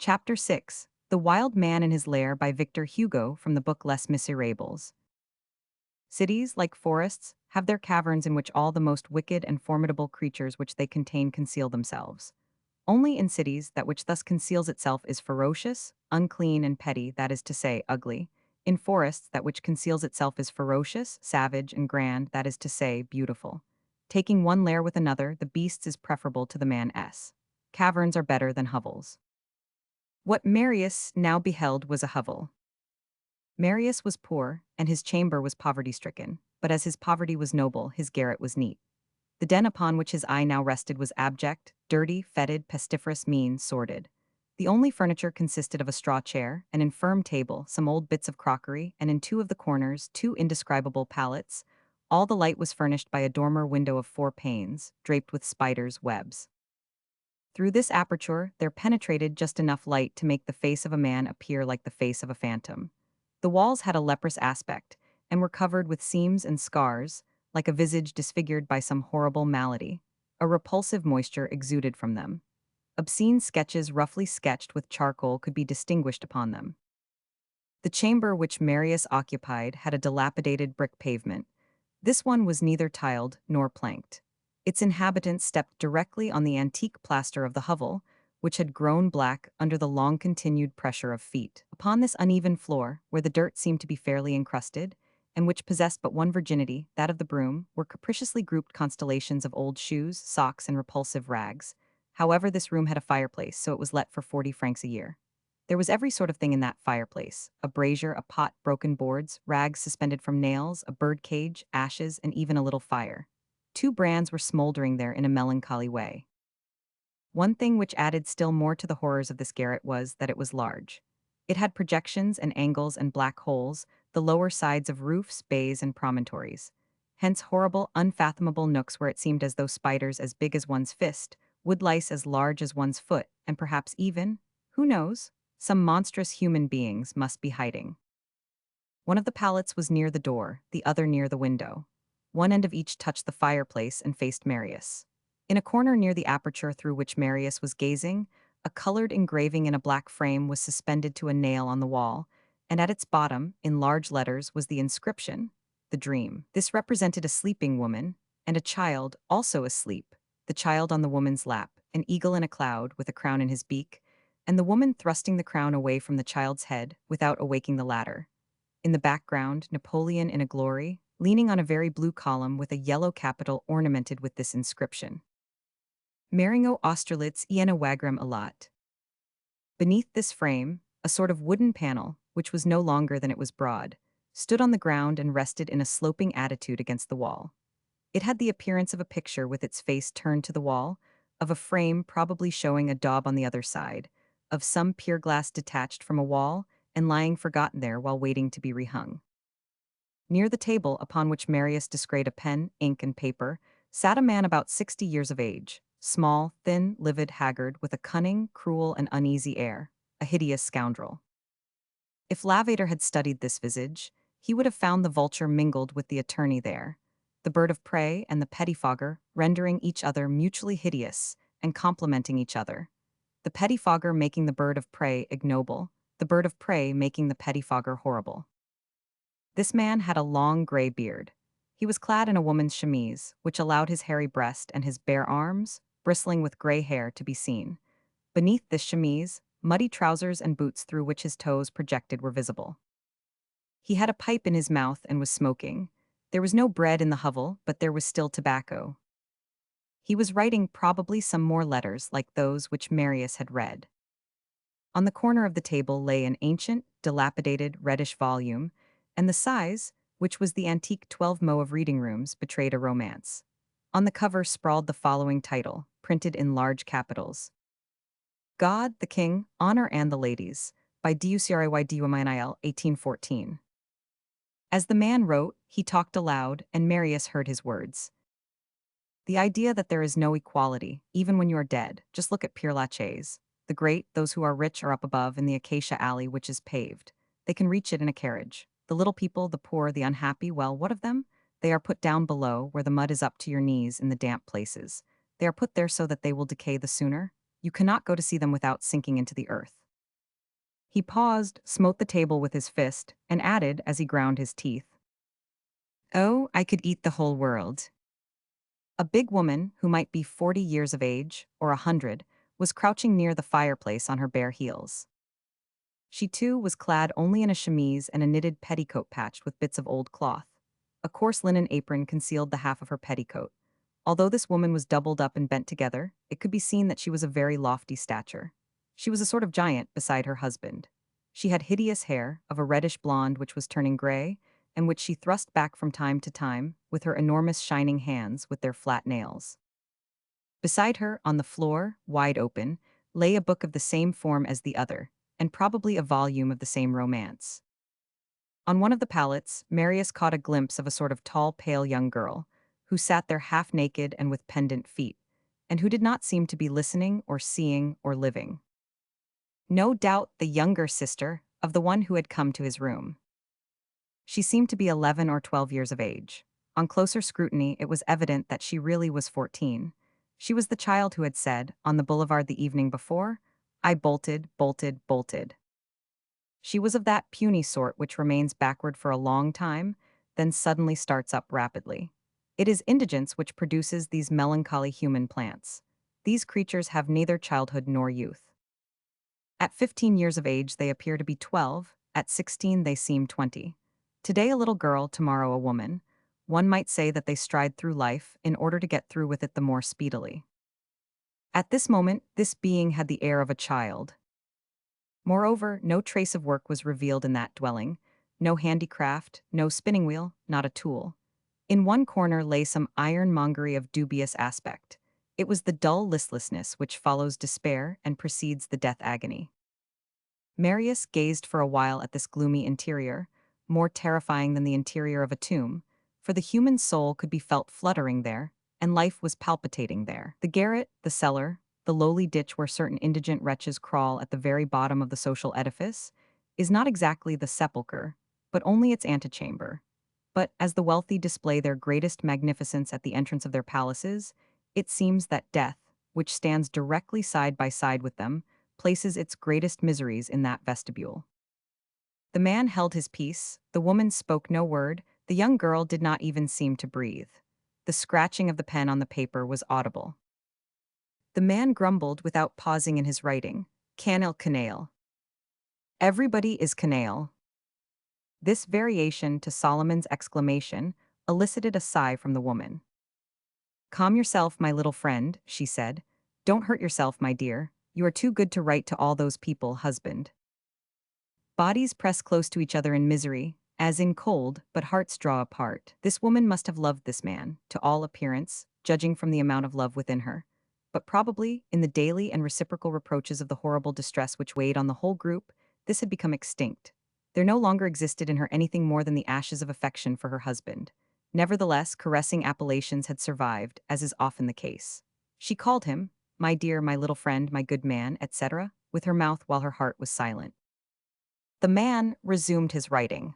Chapter 6: The Wild Man in His Lair by Victor Hugo from the book Les Misérables. Cities, like forests, have their caverns in which all the most wicked and formidable creatures which they contain conceal themselves. Only in cities that which thus conceals itself is ferocious, unclean, and petty, that is to say, ugly. In forests that which conceals itself is ferocious, savage, and grand, that is to say, beautiful. Taking one lair with another, the beast's is preferable to the man's. Caverns are better than hovels. What Marius now beheld was a hovel. Marius was poor, and his chamber was poverty-stricken, but as his poverty was noble, his garret was neat. The den upon which his eye now rested was abject, dirty, fetid, pestiferous, mean, sordid. The only furniture consisted of a straw chair, an infirm table, some old bits of crockery, and in two of the corners, two indescribable pallets. All the light was furnished by a dormer window of 4 panes, draped with spiders' webs. Through this aperture there penetrated just enough light to make the face of a man appear like the face of a phantom. The walls had a leprous aspect, and were covered with seams and scars, like a visage disfigured by some horrible malady. A repulsive moisture exuded from them. Obscene sketches roughly sketched with charcoal could be distinguished upon them. The chamber which Marius occupied had a dilapidated brick pavement. This one was neither tiled nor planked. Its inhabitants stepped directly on the antique plaster of the hovel, which had grown black under the long-continued pressure of feet. Upon this uneven floor, where the dirt seemed to be fairly encrusted, and which possessed but one virginity, that of the broom, were capriciously grouped constellations of old shoes, socks, and repulsive rags. However, this room had a fireplace, so it was let for 40 francs a year. There was every sort of thing in that fireplace: a brazier, a pot, broken boards, rags suspended from nails, a bird cage, ashes, and even a little fire. 2 brands were smoldering there in a melancholy way. One thing which added still more to the horrors of this garret was that it was large. It had projections and angles and black holes, the lower sides of roofs, bays, and promontories. Hence horrible, unfathomable nooks where it seemed as though spiders as big as one's fist, woodlice as large as one's foot, and perhaps even, who knows, some monstrous human beings must be hiding. One of the pallets was near the door, the other near the window. One end of each touched the fireplace and faced Marius. In a corner near the aperture through which Marius was gazing, a colored engraving in a black frame was suspended to a nail on the wall, and at its bottom, in large letters, was the inscription, "The Dream." This represented a sleeping woman, and a child, also asleep, the child on the woman's lap, an eagle in a cloud with a crown in his beak, and the woman thrusting the crown away from the child's head without awaking the latter. In the background, Napoleon in a glory, leaning on a very blue column with a yellow capital ornamented with this inscription: Maringo Austerlitz Iena Wagram Alat. Beneath this frame, a sort of wooden panel, which was no longer than it was broad, stood on the ground and rested in a sloping attitude against the wall. It had the appearance of a picture with its face turned to the wall, of a frame probably showing a daub on the other side, of some pier glass detached from a wall and lying forgotten there while waiting to be rehung. Near the table upon which Marius descried a pen, ink, and paper, sat a man about 60 years of age, small, thin, livid, haggard, with a cunning, cruel, and uneasy air, a hideous scoundrel. If Lavater had studied this visage, he would have found the vulture mingled with the attorney there, the bird of prey and the pettifogger rendering each other mutually hideous and complementing each other, the pettifogger making the bird of prey ignoble, the bird of prey making the pettifogger horrible. This man had a long gray beard. He was clad in a woman's chemise, which allowed his hairy breast and his bare arms, bristling with gray hair, to be seen. Beneath this chemise, muddy trousers and boots through which his toes projected were visible. He had a pipe in his mouth and was smoking. There was no bread in the hovel, but there was still tobacco. He was writing probably some more letters like those which Marius had read. On the corner of the table lay an ancient, dilapidated, reddish volume, and the size, which was the antique 12mo of reading rooms, betrayed a romance. On the cover sprawled the following title, printed in large capitals: God, the King, Honor and the Ladies, by Ducrydumil, 1814. As the man wrote, he talked aloud, and Marius heard his words. The idea that there is no equality, even when you are dead. Just look at Pere Lachaise. The great, those who are rich, are up above in the acacia alley which is paved. They can reach it in a carriage. The little people, the poor, the unhappy, well, what of them? They are put down below, where the mud is up to your knees in the damp places. They are put there so that they will decay the sooner. You cannot go to see them without sinking into the earth. He paused, smote the table with his fist, and added as he ground his teeth, "Oh, I could eat the whole world." A big woman, who might be 40 years of age, or 100, was crouching near the fireplace on her bare heels. She too was clad only in a chemise and a knitted petticoat patched with bits of old cloth. A coarse linen apron concealed the half of her petticoat. Although this woman was doubled up and bent together, it could be seen that she was of very lofty stature. She was a sort of giant beside her husband. She had hideous hair, of a reddish blonde which was turning gray, and which she thrust back from time to time, with her enormous shining hands with their flat nails. Beside her, on the floor, wide open, lay a book of the same form as the other, and probably a volume of the same romance. On one of the pallets, Marius caught a glimpse of a sort of tall, pale young girl, who sat there half naked and with pendant feet, and who did not seem to be listening or seeing or living. No doubt the younger sister of the one who had come to his room. She seemed to be 11 or 12 years of age. On closer scrutiny, it was evident that she really was 14. She was the child who had said, on the boulevard the evening before, "I bolted, bolted, bolted." She was of that puny sort which remains backward for a long time, then suddenly starts up rapidly. It is indigence which produces these melancholy human plants. These creatures have neither childhood nor youth. At 15 years of age, they appear to be 12, at 16, they seem 20. Today, a little girl, tomorrow, a woman. One might say that they stride through life in order to get through with it the more speedily. At this moment, this being had the air of a child. Moreover, no trace of work was revealed in that dwelling, no handicraft, no spinning wheel, not a tool. In one corner lay some ironmongery of dubious aspect. It was the dull listlessness which follows despair and precedes the death agony. Marius gazed for a while at this gloomy interior, more terrifying than the interior of a tomb, for the human soul could be felt fluttering there, and life was palpitating there. The garret, the cellar, the lowly ditch where certain indigent wretches crawl at the very bottom of the social edifice, is not exactly the sepulchre, but only its antechamber. But as the wealthy display their greatest magnificence at the entrance of their palaces, it seems that death, which stands directly side by side with them, places its greatest miseries in that vestibule. The man held his peace, the woman spoke no word, the young girl did not even seem to breathe. The scratching of the pen on the paper was audible. The man grumbled without pausing in his writing, "Canaille, canaille. Everybody is canaille." This variation to Solomon's exclamation elicited a sigh from the woman. "Calm yourself, my little friend," she said. "Don't hurt yourself, my dear. You are too good to write to all those people, husband." Bodies press close to each other in misery, as in cold, but hearts draw apart. This woman must have loved this man, to all appearance, judging from the amount of love within her. But probably, in the daily and reciprocal reproaches of the horrible distress which weighed on the whole group, this had become extinct. There no longer existed in her anything more than the ashes of affection for her husband. Nevertheless, caressing appellations had survived, as is often the case. She called him, "My dear, my little friend, my good man," etc., with her mouth while her heart was silent. The man resumed his writing.